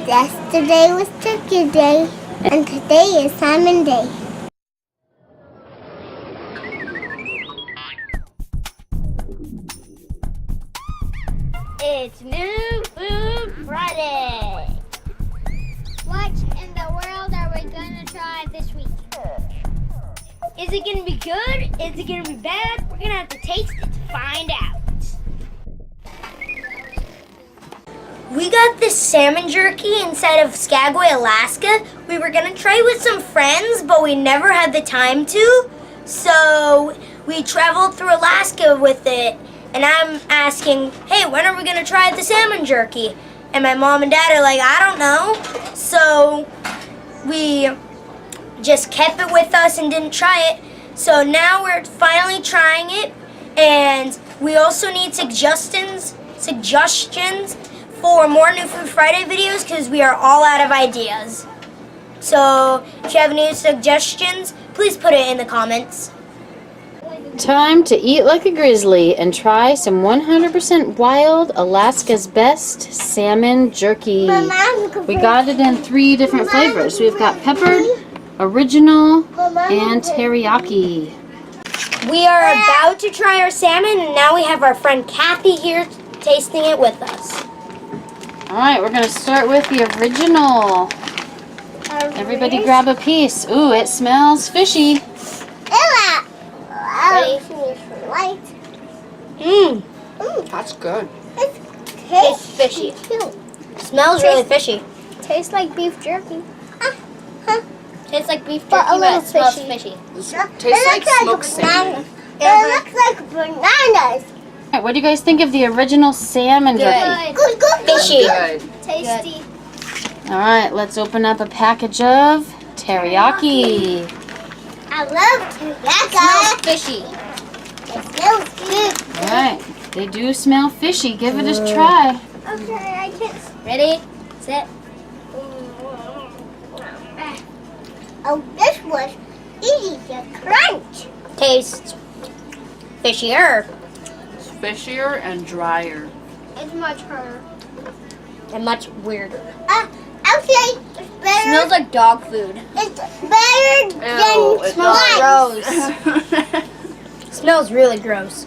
Yesterday was Turkey Day, and today is Salmon Day. It's New Food Friday. What in the world are we gonna try this week? Is it gonna be good? Is it gonna be bad? We're gonna have to taste it to find out. We got this salmon jerky inside of Skagway, Alaska. We were gonna try with some friends, but we never had the time to. So we traveled through Alaska with it, and I'm asking, hey, when are we gonna try the salmon jerky? And my mom and dad are like, I don't know. So we just kept it with us and didn't try it. So now we're finally trying it, and we also need suggestions for more New Food Friday videos because we are all out of ideas. So if you have any suggestions, please put it in the comments. Time to eat like a grizzly and try some 100% wild Alaska's best salmon jerky. We got it in 3 different flavors. We've got peppered, original, and teriyaki. We are about to try our salmon, and now we have our friend Kathy here tasting it with us. Alright, we're going to start with the original. Everybody grab a piece. Ooh, it smells fishy. That's good. Tastes fishy. Smells really fishy. Tastes like beef jerky. Tastes like beef jerky, But a little it smells fishy. fishy. Tastes like smoked salmon. It looks like bananas. Alright, what do you guys think of the original salmon jerky? Good. Fishy. Good. Tasty. Alright, let's open up a package of teriyaki. I love teriyaki. Fishy. It smells good. Alright, they do smell fishy. Give it a try. Okay, I can't. Ready, set. Oh, this was easy to crunch. Tastes fishier It's fishier and drier. It's much harder. and much weirder. Actually, it's better. Smells like dog food. It's better Ew, than it slime. Gross. Smells really gross.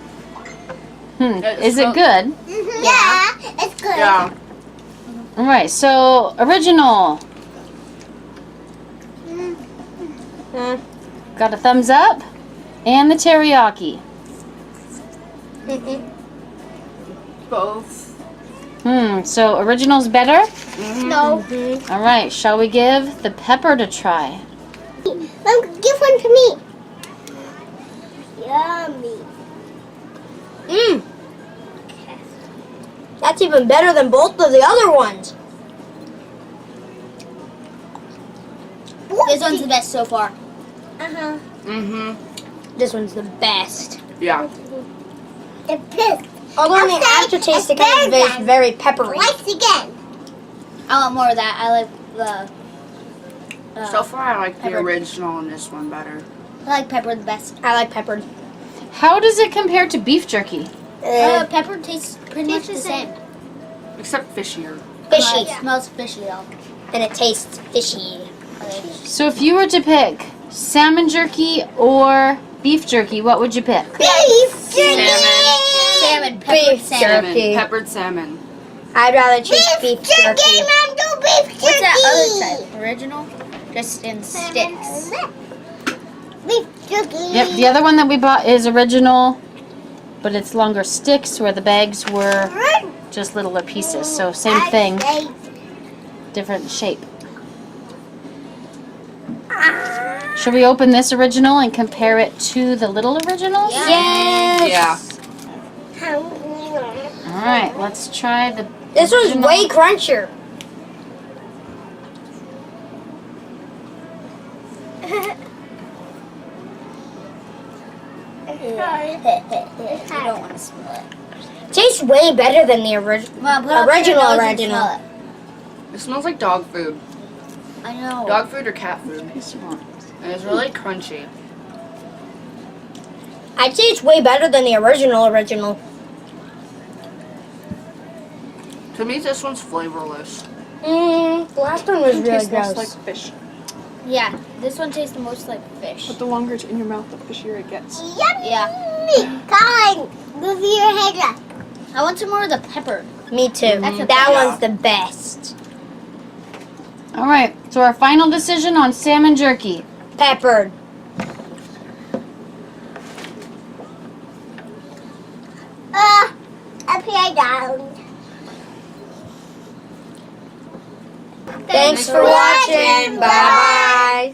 Is it good? Yeah, it's good. Yeah. Alright, so original. Got a thumbs up. And the teriyaki. Both. So original's better? No. Alright, shall we give the peppered a try? Give one to me. Yummy. That's even better than both of the other ones. This one's the best so far. Uh-huh. This one's the best. Yeah. It's pissed. Although in the aftertaste, it kind of is very peppery. Twice again. I want more of that. I like the. So far, I like the peppered. original and this one better. I like pepper the best. I like peppered. How does it compare to beef jerky? Pepper tastes pretty much the same. Except fishier. Fishy. It smells fishy though. And it tastes fishy. So if you were to pick salmon jerky or beef jerky, what would you pick? Beef jerky. Salmon. Peppered salmon. Salmon. Peppered salmon. I'd rather choose beef jerky. Mom, do beef jerky. What's that other type? Original? Just in sticks. Beef jerky. Yep, the other one that we bought is original, but it's longer sticks where the bags were just littler pieces. So same thing, different shape. Should we open this original and compare it to the little originals? Yes. Yeah. Alright, let's try the This one's original. way crunchier. You don't want to smell it. Tastes way better than the original. It smells like dog food. I know. Dog food or cat food. And it's really crunchy. I'd say it's way better than the original. To me, this one's flavorless. The last one was It really tastes gross. less like fish. Yeah, this one tastes the most like fish. But the longer it's in your mouth, the fishier it gets. Yummy! Yeah. Colin, move your head up. I want some more of the pepper. Me too. That's a That yeah. one's the best. All right, so our final decision on salmon jerky. Peppered. Upside down. Thanks for watching. Bye.